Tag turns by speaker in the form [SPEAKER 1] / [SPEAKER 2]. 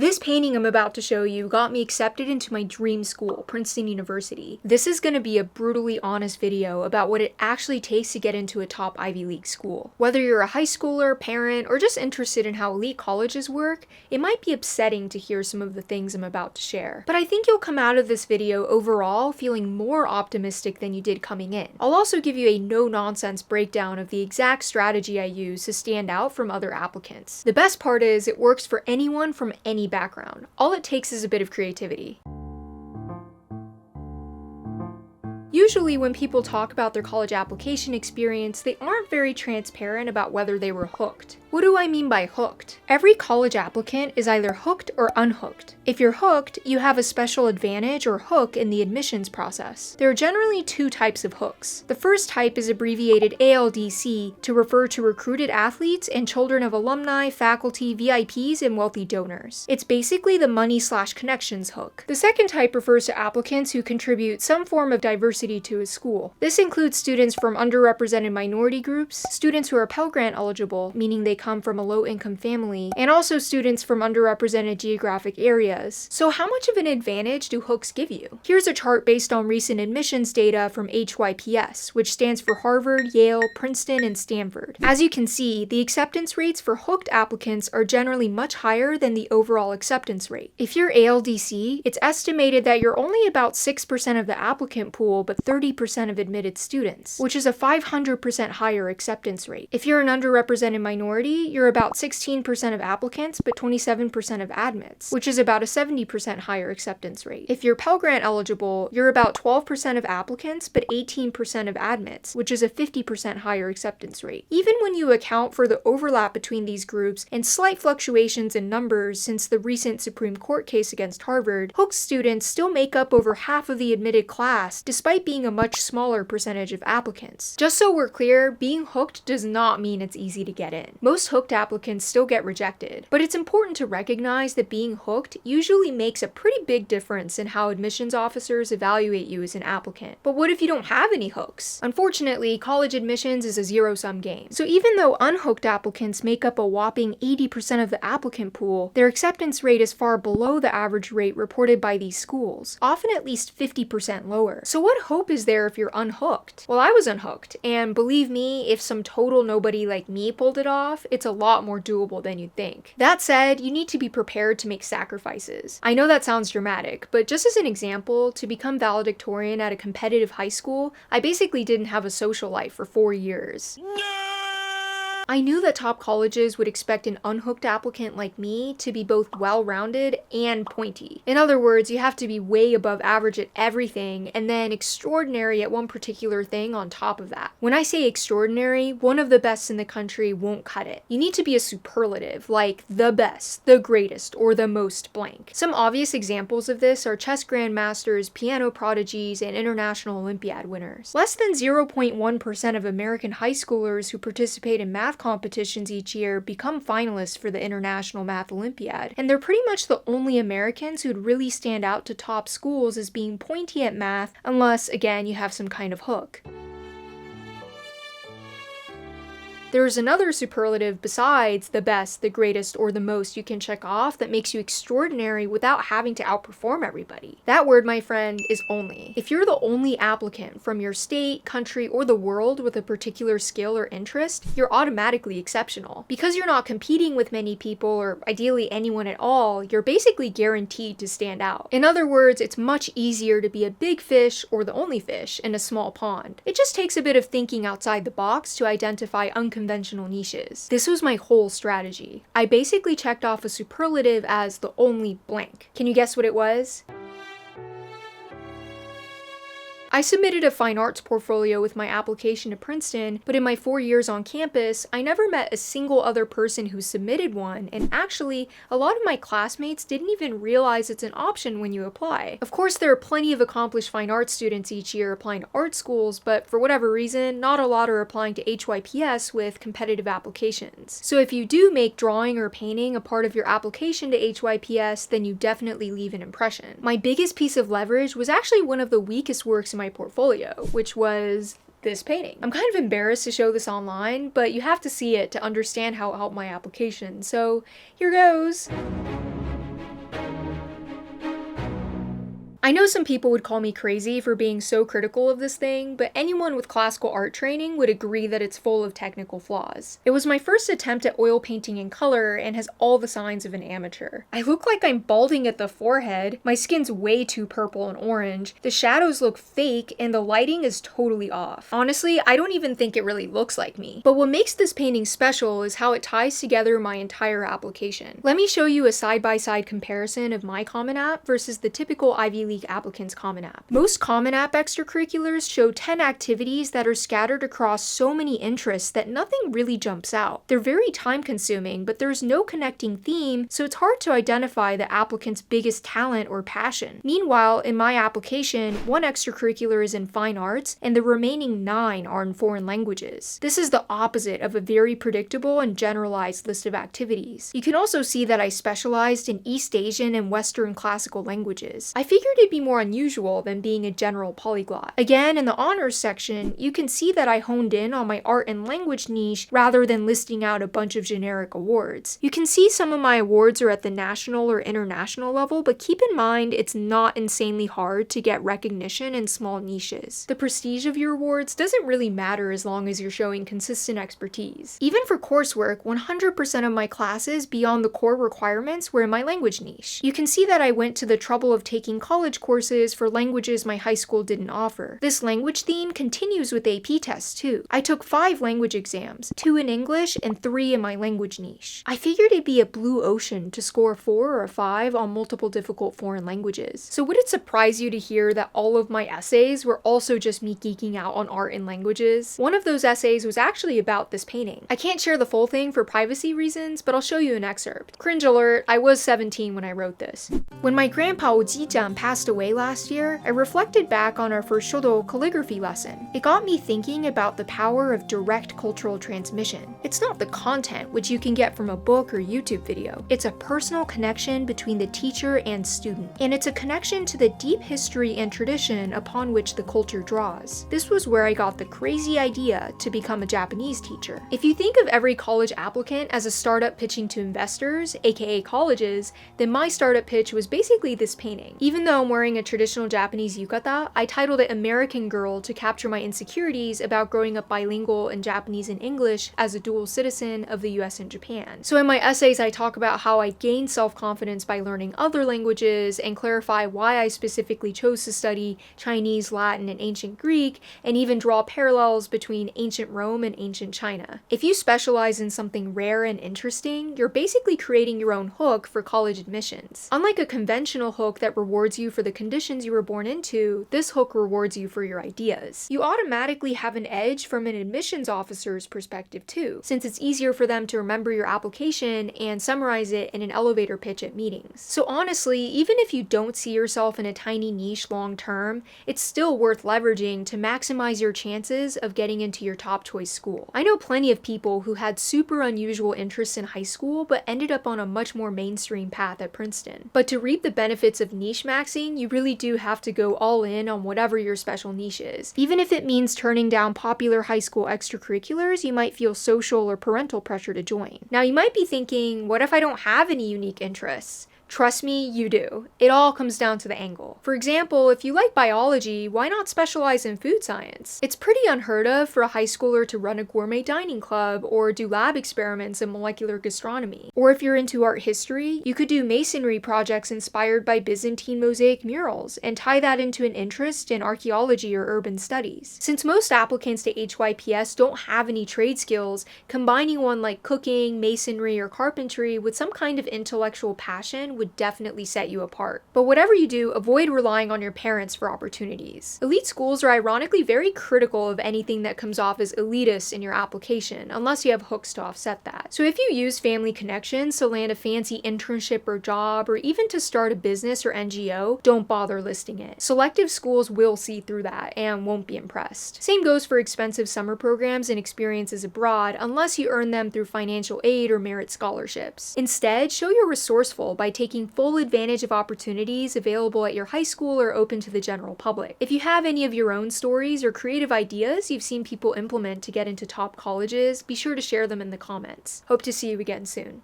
[SPEAKER 1] This painting I'm about to show you got me accepted into my dream school, Princeton University. This is going to be a brutally honest video about what it actually takes to get into a top Ivy League school. Whether you're a high schooler, parent, or just interested in how elite colleges work, it might be upsetting to hear some of the things I'm about to share. But I think you'll come out of this video overall feeling more optimistic than you did coming in. I'll also give you a no-nonsense breakdown of the exact strategy I use to stand out from other applicants. The best part is it works for anyone from any background. All it takes is a bit of creativity. Usually when people talk about their college application experience, they aren't very transparent about whether they were hooked. What do I mean by hooked? Every college applicant is either hooked or unhooked. If you're hooked, you have a special advantage or hook in the admissions process. There are generally two types of hooks. The first type is abbreviated ALDC to refer to recruited athletes and children of alumni, faculty, VIPs, and wealthy donors. It's basically the money/connections hook. The second type refers to applicants who contribute some form of diversity to a school. This includes students from underrepresented minority groups, students who are Pell Grant eligible, meaning they come from a low-income family, and also students from underrepresented geographic areas. So how much of an advantage do hooks give you? Here's a chart based on recent admissions data from HYPS, which stands for Harvard, Yale, Princeton, and Stanford. As you can see, the acceptance rates for hooked applicants are generally much higher than the overall acceptance rate. If you're ALDC, it's estimated that you're only about 6% of the applicant pool, but 30% of admitted students, which is a 500% higher acceptance rate. If you're an underrepresented minority, you're about 16% of applicants, but 27% of admits, which is about a 70% higher acceptance rate. If you're Pell Grant eligible, you're about 12% of applicants, but 18% of admits, which is a 50% higher acceptance rate. Even when you account for the overlap between these groups and slight fluctuations in numbers since the recent Supreme Court case against Harvard, hooked students still make up over half of the admitted class, despite being a much smaller percentage of applicants. Just so we're clear, being hooked does not mean it's easy to get in. Most hooked applicants still get rejected, but it's important to recognize that being hooked usually makes a pretty big difference in how admissions officers evaluate you as an applicant. But what if you don't have any hooks? Unfortunately, college admissions is a zero-sum game. So even though unhooked applicants make up a whopping 80% of the applicant pool, their acceptance rate is far below the average rate reported by these schools, often at least 50% lower. So what hope is there if you're unhooked? Well, I was unhooked, and believe me, if some total nobody like me pulled it off, it's a lot more doable than you'd think. That said, you need to be prepared to make sacrifices. I know that sounds dramatic, but just as an example, to become valedictorian at a competitive high school, I basically didn't have a social life for 4 years. I knew that top colleges would expect an unhooked applicant like me to be both well-rounded and pointy. In other words, you have to be way above average at everything and then extraordinary at one particular thing on top of that. When I say extraordinary, one of the best in the country won't cut it. You need to be a superlative, like the best, the greatest, or the most blank. Some obvious examples of this are chess grandmasters, piano prodigies, and international Olympiad winners. Less than 0.1% of American high schoolers who participate in math competitions each year become finalists for the International Math Olympiad, and they're pretty much the only Americans who'd really stand out to top schools as being pointy at math, unless, again, you have some kind of hook. There's another superlative besides the best, the greatest, or the most you can check off that makes you extraordinary without having to outperform everybody. That word, my friend, is only. If you're the only applicant from your state, country, or the world with a particular skill or interest, you're automatically exceptional. Because you're not competing with many people, or ideally anyone at all, you're basically guaranteed to stand out. In other words, it's much easier to be a big fish or the only fish in a small pond. It just takes a bit of thinking outside the box to identify unconventional niches. This was my whole strategy. I basically checked off a superlative as the only blank. Can you guess what it was? I submitted a fine arts portfolio with my application to Princeton, but in my 4 years on campus, I never met a single other person who submitted one, and actually, a lot of my classmates didn't even realize it's an option when you apply. Of course, there are plenty of accomplished fine arts students each year applying to art schools, but for whatever reason, not a lot are applying to HYPS with competitive applications. So if you do make drawing or painting a part of your application to HYPS, then you definitely leave an impression. My biggest piece of leverage was actually one of the weakest works in my portfolio, which was this painting. I'm kind of embarrassed to show this online, but you have to see it to understand how it helped my application, so here goes. I know some people would call me crazy for being so critical of this thing, but anyone with classical art training would agree that it's full of technical flaws. It was my first attempt at oil painting in color and has all the signs of an amateur. I look like I'm balding at the forehead, my skin's way too purple and orange, the shadows look fake, and the lighting is totally off. Honestly, I don't even think it really looks like me. But what makes this painting special is how it ties together my entire application. Let me show you a side-by-side comparison of my Common App versus the typical Ivy League applicant's Common App. Most Common App extracurriculars show 10 activities that are scattered across so many interests that nothing really jumps out. They're very time-consuming, but there's no connecting theme, so it's hard to identify the applicant's biggest talent or passion. Meanwhile, in my application, one extracurricular is in fine arts, and the remaining 9 are in foreign languages. This is the opposite of a very predictable and generalized list of activities. You can also see that I specialized in East Asian and Western classical languages. I figured it'd be more unusual than being a general polyglot. Again, in the honors section, you can see that I honed in on my art and language niche rather than listing out a bunch of generic awards. You can see some of my awards are at the national or international level, but keep in mind it's not insanely hard to get recognition in small niches. The prestige of your awards doesn't really matter as long as you're showing consistent expertise. Even for coursework, 100% of my classes beyond the core requirements were in my language niche. You can see that I went to the trouble of taking college courses for languages my high school didn't offer. This language theme continues with AP tests too. I took 5 language exams, 2 in English and 3 in my language niche. I figured it'd be a blue ocean to score 4 or 5 on multiple difficult foreign languages. So would it surprise you to hear that all of my essays were also just me geeking out on art and languages? One of those essays was actually about this painting. I can't share the full thing for privacy reasons, but I'll show you an excerpt. Cringe alert, I was 17 when I wrote this. When my grandpa Oji-chan passed away last year, I reflected back on our first shodo calligraphy lesson. It got me thinking about the power of direct cultural transmission. It's not the content, which you can get from a book or YouTube video. It's a personal connection between the teacher and student. And it's a connection to the deep history and tradition upon which the culture draws. This was where I got the crazy idea to become a Japanese teacher. If you think of every college applicant as a startup pitching to investors, aka colleges, then my startup pitch was basically this painting. Even though I'm wearing a traditional Japanese yukata, I titled it American Girl to capture my insecurities about growing up bilingual in Japanese and English as a dual citizen of the US and Japan. So in my essays, I talk about how I gained self-confidence by learning other languages and clarify why I specifically chose to study Chinese, Latin, and ancient Greek, and even draw parallels between ancient Rome and ancient China. If you specialize in something rare and interesting, you're basically creating your own hook for college admissions. Unlike a conventional hook that rewards you for the conditions you were born into, this hook rewards you for your ideas. You automatically have an edge from an admissions officer's perspective too, since it's easier for them to remember your application and summarize it in an elevator pitch at meetings. So honestly, even if you don't see yourself in a tiny niche long term, it's still worth leveraging to maximize your chances of getting into your top choice school. I know plenty of people who had super unusual interests in high school but ended up on a much more mainstream path at Princeton. But to reap the benefits of niche maxing, you really do have to go all in on whatever your special niche is. Even if it means turning down popular high school extracurriculars you might feel social or parental pressure to join. Now you might be thinking, what if I don't have any unique interests? Trust me, you do. It all comes down to the angle. For example, if you like biology, why not specialize in food science? It's pretty unheard of for a high schooler to run a gourmet dining club or do lab experiments in molecular gastronomy. Or if you're into art history, you could do masonry projects inspired by Byzantine mosaic murals and tie that into an interest in archaeology or urban studies. Since most applicants to HYPS don't have any trade skills, combining one like cooking, masonry, or carpentry with some kind of intellectual passion would definitely set you apart. But whatever you do, avoid relying on your parents for opportunities. Elite schools are ironically very critical of anything that comes off as elitist in your application, unless you have hooks to offset that. So if you use family connections to land a fancy internship or job, or even to start a business or NGO, don't bother listing it. Selective schools will see through that and won't be impressed. Same goes for expensive summer programs and experiences abroad, unless you earn them through financial aid or merit scholarships. Instead, show you're resourceful by taking full advantage of opportunities available at your high school or open to the general public. If you have any of your own stories or creative ideas you've seen people implement to get into top colleges, be sure to share them in the comments. Hope to see you again soon.